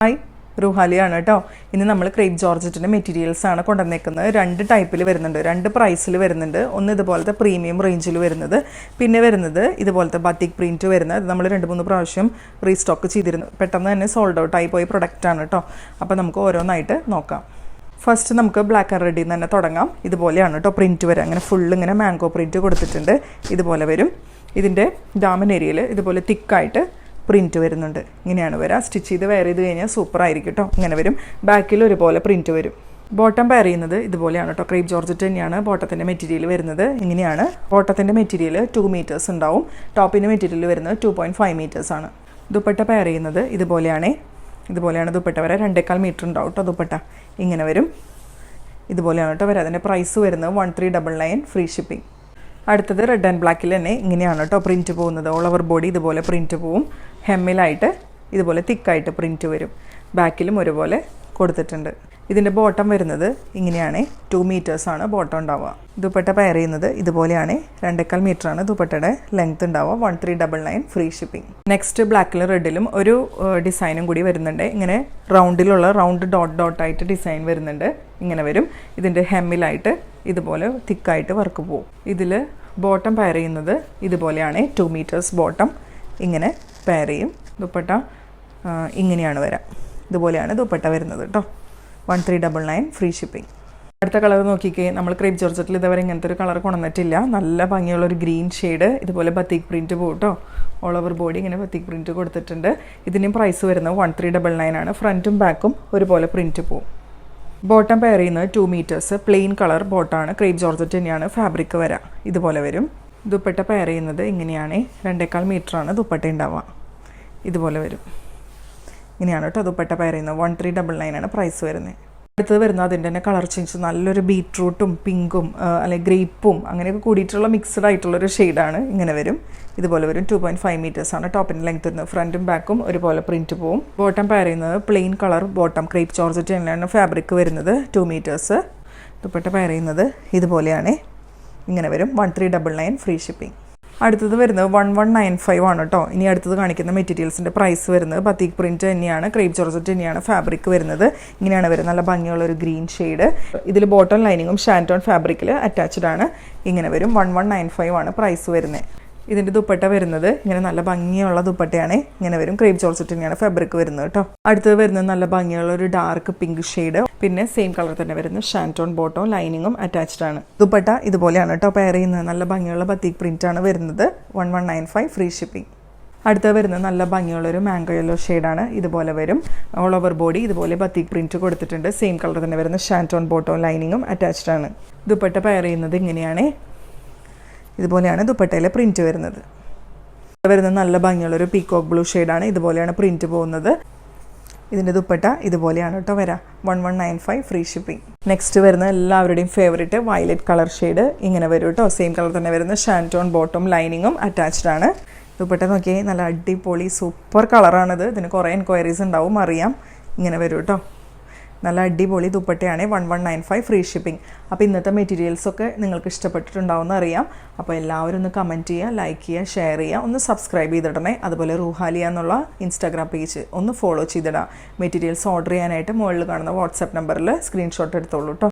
Hi, റുഹാലിയാണ് കേട്ടോ. ഇന്ന് നമ്മൾ ക്രേപ്പ് ജോർജറ്റിൻ്റെ മെറ്റീരിയൽസ് ആണ് കൊണ്ടുവന്നേക്കുന്നത്. 2 ടൈപ്പിൽ വരുന്നുണ്ട്, 2 പ്രൈസിൽ വരുന്നുണ്ട്. ഒന്ന് ഇതുപോലത്തെ പ്രീമിയം റേഞ്ചിൽ വരുന്നത്, പിന്നെ വരുന്നത് ഇതുപോലത്തെ ബത്തിക് പ്രിൻറ്റ് വരുന്നത്. അത് നമ്മൾ 2-3 പ്രാവശ്യം റീസ്റ്റോക്ക് ചെയ്തിരുന്നു. പെട്ടെന്ന് തന്നെ സോൾഡ് ഔട്ട് ആയി പോയ പ്രൊഡക്റ്റാണ് കേട്ടോ. അപ്പോൾ നമുക്ക് ഓരോന്നായിട്ട് നോക്കാം. ഫസ്റ്റ് നമുക്ക് ബ്ലാക്ക് ആൻഡ് റെഡിൽ നിന്ന് തന്നെ തുടങ്ങാം. ഇതുപോലെയാണ് കേട്ടോ പ്രിൻറ്റ് വരിക. അങ്ങനെ ഫുള്ള് ഇങ്ങനെ മാംഗോ പ്രിൻറ്റ് കൊടുത്തിട്ടുണ്ട്. ഇതുപോലെ വരും. ഇതിൻ്റെ ഡാമൻ ഏരിയയിൽ ഇതുപോലെ തിക്കായിട്ട് പ്രിൻറ്റ് വരുന്നുണ്ട്. ഇങ്ങനെയാണ് വരിക. സ്റ്റിച്ച് ചെയ്ത് വെയർ ചെയ്ത് കഴിഞ്ഞാൽ സൂപ്പർ ആയിരിക്കും കേട്ടോ. ഇങ്ങനെ വരും. ബാക്കിൽ ഒരുപോലെ പ്രിൻറ്റ് വരും. ബോട്ടം പെയർ ചെയ്യുന്നത് ഇതുപോലെയാണ് കേട്ടോ. ക്രേപ്പ് ജോർജറ്റ് തന്നെയാണ് ബോട്ടത്തിൻ്റെ മെറ്റീരിയൽ വരുന്നത്. ഇങ്ങനെയാണ്. ബോട്ടത്തിൻ്റെ മെറ്റീരിയൽ 2 മീറ്റേഴ്സ് ഉണ്ടാവും. ടോപ്പിൻ്റെ മെറ്റീരിയൽ വരുന്നത് 2.5 മീറ്റേഴ്സ് ആണ്. ദുപ്പട്ട പെയർ ചെയ്യുന്നത് ഇതുപോലെയാണ് ദുപ്പട്ട വരെ 2.25 മീറ്റർ ഉണ്ടാവും കേട്ടോ. ദുപ്പട്ട ഇങ്ങനെ വരും. ഇതുപോലെയാണ് കേട്ടോ വരെ. അതിൻ്റെ പ്രൈസ് വരുന്നത് 1399 ഫ്രീ ഷിപ്പിംഗ്. അടുത്തത് റെഡ് ആൻഡ് ബ്ലാക്കിൽ തന്നെ ഇങ്ങനെയാണ് കേട്ടോ പ്രിൻറ്റ് പോകുന്നത്. ഓൾ ഓവർ ബോഡി ഇതുപോലെ പ്രിൻറ്റ് പോവും. ഹെമ്മിലായിട്ട് ഇതുപോലെ തിക്കായിട്ട് പ്രിൻറ്റ് വരും. ബാക്കിലും ഒരുപോലെ കൊടുത്തിട്ടുണ്ട്. ഇതിൻ്റെ ബോട്ടം വരുന്നത് ഇങ്ങനെയാണ്. 2 മീറ്റേഴ്സാണ് ബോട്ടം ഉണ്ടാവുക. ദുപ്പട്ട പെയർ ചെയ്യുന്നത് ഇതുപോലെയാണ്. 2.25 മീറ്ററാണ് ദുപ്പട്ടയുടെ ലെങ്ത് ഉണ്ടാവുക. 1399 ഫ്രീ ഷിപ്പിംഗ്. നെക്സ്റ്റ് ബ്ലാക്കിലും റെഡിലും ഒരു ഡിസൈനും കൂടി വരുന്നുണ്ട്. ഇങ്ങനെ റൗണ്ടിലുള്ള റൗണ്ട് ഡോട്ടായിട്ട് ഡിസൈൻ വരുന്നുണ്ട്. ഇങ്ങനെ വരും. ഇതിൻ്റെ ഹെമ്മിലായിട്ട് ഇതുപോലെ തിക്കായിട്ട് വർക്ക് പോവും. ഇതിൽ ബോട്ടം പെയർ ചെയ്യുന്നത് ഇതുപോലെയാണ്. 2 മീറ്റേഴ്സ് ബോട്ടം ഇങ്ങനെ പെയർ ചെയ്യും. ദുപ്പട്ട ഇങ്ങനെയാണ് വരാം. ഇതുപോലെയാണ് ദുപ്പട്ട വരുന്നത് കേട്ടോ. 1399 ഫ്രീ ഷിപ്പിംഗ്. അടുത്ത കളർ നോക്കിക്കേ. നമ്മൾ ക്രേപ്പ് ജോർജറ്റിൽ ഇതുവരെ ഇങ്ങനത്തെ ഒരു കളർ കൊണ്ടുവന്നിട്ടില്ല. നല്ല ഭംഗിയുള്ളൊരു ഗ്രീൻ ഷെയ്ഡ്. ഇതുപോലെ ബത്തിക് പ്രിൻറ്റ് പോകും കേട്ടോ. ഓൾ ഓവർ ബോഡി ഇങ്ങനെ ബത്തിക് പ്രിൻറ്റ് കൊടുത്തിട്ടുണ്ട്. ഇതിൻ്റെയും പ്രൈസ് വരുന്നത് 1399 ആണ്. ഫ്രണ്ടും ബാക്കും ഒരുപോലെ പ്രിൻറ്റ് പോകും. ബോട്ടം പെയർ ചെയ്യുന്നത് 2 മീറ്റേഴ്സ് പ്ലെയിൻ കളർ ബോട്ടമാണ്. ക്രേപ്പ് ജോർജറ്റ് തന്നെയാണ് ഫാബ്രിക് വരാം. ഇതുപോലെ വരും. ദുപ്പട്ട പെയർ ചെയ്യുന്നത് ഇങ്ങനെയാണ്. 2.25 മീറ്ററാണ് ദുപ്പട്ട ഉണ്ടാവുക. ഇതുപോലെ വരും. ഇങ്ങനെയാണ് കേട്ടോ ദുപ്പട്ട പെയർ ചെയ്യുന്നത്. 1399 ആണ് പ്രൈസ് വരുന്നത്. അടുത്തത് വരുന്നത് അതിൻ്റെ തന്നെ കളർ ചേഞ്ച്. നല്ലൊരു ബീട്രൂട്ടും പിങ്കും അല്ലെങ്കിൽ ഗ്രേപ്പും അങ്ങനെയൊക്കെ കൂടിയിട്ടുള്ള മിക്സ്ഡ് ആയിട്ടുള്ളൊരു ഷെയ്ഡാണ്. ഇങ്ങനെ വരും. ഇതുപോലെ വരും. 2.5 മീറ്റേഴ്സാണ് ടോപ്പിൻ്റെ ലെങ്ത് വരുന്നത്. ഫ്രണ്ടും ബാക്കും ഒരുപോലെ പ്രിൻറ്റ് പോവും. ബോട്ടം പെയർ ചെയ്യുന്നത് plain colour bottom. Crepe georgette തന്നെയാണ് ഫാബ്രിക് വരുന്നത്. 2 മീറ്റേഴ്സ്. ദുപ്പട്ട പെയർ ചെയ്യുന്നത് ഇതുപോലെയാണ്. ഇങ്ങനെ വരും. 1399 ഫ്രീ ഷിപ്പിംഗ്. അടുത്തത് വരുന്നത് 1195 ആണ് കേട്ടോ. ഇനി അടുത്തത് കാണിക്കുന്ന മെറ്റീരിയൽസിൻ്റെ പ്രൈസ് വരുന്നത് ബത്തിക് പ്രിൻറ്റ് തന്നെയാണ്. ക്രേപ്പ് ജോർജറ്റ് തന്നെയാണ് ഫാബ്രിക് വരുന്നത്. ഇങ്ങനെയാണ് വരുന്നത്. നല്ല ഭംഗിയുള്ളൊരു ഗ്രീൻ ഷെയ്ഡ്. ഇതിൽ ബോട്ടം ലൈനിങ്ങും ഷാൻറ്റോൺ ഫാബ്രിക്കിൽ അറ്റാച്ച്ഡ് ആണ്. ഇങ്ങനെ വരും. 1195 ആണ് പ്രൈസ് വരുന്നത്. ഇതിൻ്റെ ദുപ്പട്ട വരുന്നത് ഇങ്ങനെ നല്ല ഭംഗിയുള്ള ദുപ്പട്ടയാണ്. ഇങ്ങനെ വരും. ക്രേപ്പ് ജോർജറ്റ് തന്നെയാണ് ഫാബ്രിക് വരുന്നത് കേട്ടോ. അടുത്തത് വരുന്നത് നല്ല ഭംഗിയുള്ള ഒരു ഡാർക്ക് പിങ്ക് ഷെയ്ഡ്. പിന്നെ സെയിം കളർ തന്നെ വരുന്ന ഷാൻറ്റോൺ ബോട്ടോ ലൈനിങ്ങും അറ്റാച്ച്ഡ് ആണ്. ദുപ്പട്ട ഇതുപോലെയാണ് കേട്ടോ പെയർ ചെയ്യുന്നത്. നല്ല ഭംഗിയുള്ള ബത്തിക് പ്രിന്റ് ആണ് വരുന്നത്. 1195 ഫ്രീ ഷിപ്പിംഗ്. അടുത്ത വരുന്നത് നല്ല ഭംഗിയുള്ളൊരു മാംഗോ യെല്ലോ ഷെയ്ഡാണ്. ഇതുപോലെ വരും. ഓൾ ഓവർ ബോഡി ഇതുപോലെ ബത്തിക് പ്രിന്റ് കൊടുത്തിട്ടുണ്ട്. സെയിം കളർ തന്നെ വരുന്ന ഷാൻറ്റോൺ ബോട്ടോ ലൈനിങ്ങും അറ്റാച്ച്ഡ് ആണ്. ദുപ്പട്ട പെയർ ചെയ്യുന്നത് ഇങ്ങനെയാണ്. ഇതുപോലെയാണ് ദുപ്പട്ടയിലെ പ്രിൻറ്റ് വരുന്നത്. നല്ല ഭംഗിയുള്ളൊരു പീകോക്ക് ബ്ലൂ ഷെയ്ഡാണ്. ഇതുപോലെയാണ് പ്രിൻറ്റ് പോകുന്നത്. ഇതിൻ്റെ ദുപ്പട്ട ഇതുപോലെയാണ് കേട്ടോ വരാം. 1195 ഫ്രീ ഷിപ്പിംഗ്. നെക്സ്റ്റ് വരുന്ന എല്ലാവരുടെയും ഫേവറേറ്റ് വയലറ്റ് കളർ ഷെയ്ഡ്. ഇങ്ങനെ വരും കേട്ടോ. സെയിം കളർ തന്നെ വരുന്ന ഷാൻറ്റോൺ ബോട്ടം ലൈനിങ്ങും അറ്റാച്ച്ഡ് ആണ്. ദുപ്പട്ട നോക്കിയേ, നല്ല അടിപൊളി സൂപ്പർ കളറാണിത്. ഇതിന് കുറേ എൻക്വയറീസ് ഉണ്ടാവും, അറിയാം. ഇങ്ങനെ വരും കേട്ടോ. നല്ല അടിപൊളി ദുപ്പട്ടയാണ്. 1195 ഫ്രീ ഷിപ്പിംഗ്. അപ്പോൾ ഇന്നത്തെ മെറ്റീരിയൽസൊക്കെ നിങ്ങൾക്ക് ഇഷ്ടപ്പെട്ടിട്ടുണ്ടാവുമെന്ന് അറിയാം. അപ്പോൾ എല്ലാവരും ഒന്ന് കമൻറ്റ് ചെയ്യുക, ലൈക്ക് ചെയ്യുക, ഷെയർ ചെയ്യുക, ഒന്ന് സബ്സ്ക്രൈബ് ചെയ്തിടണേ. അതുപോലെ റുഹാലിയ എന്നുള്ള ഇൻസ്റ്റാഗ്രാം പേജ് ഒന്ന് ഫോളോ ചെയ്തിടാം. മെറ്റീരിയൽസ് ഓർഡർ ചെയ്യാനായിട്ട് മുകളിൽ കാണുന്ന വാട്സാപ്പ് നമ്പറിൽ സ്ക്രീൻഷോട്ട് എടുത്തോളൂ കേട്ടോ.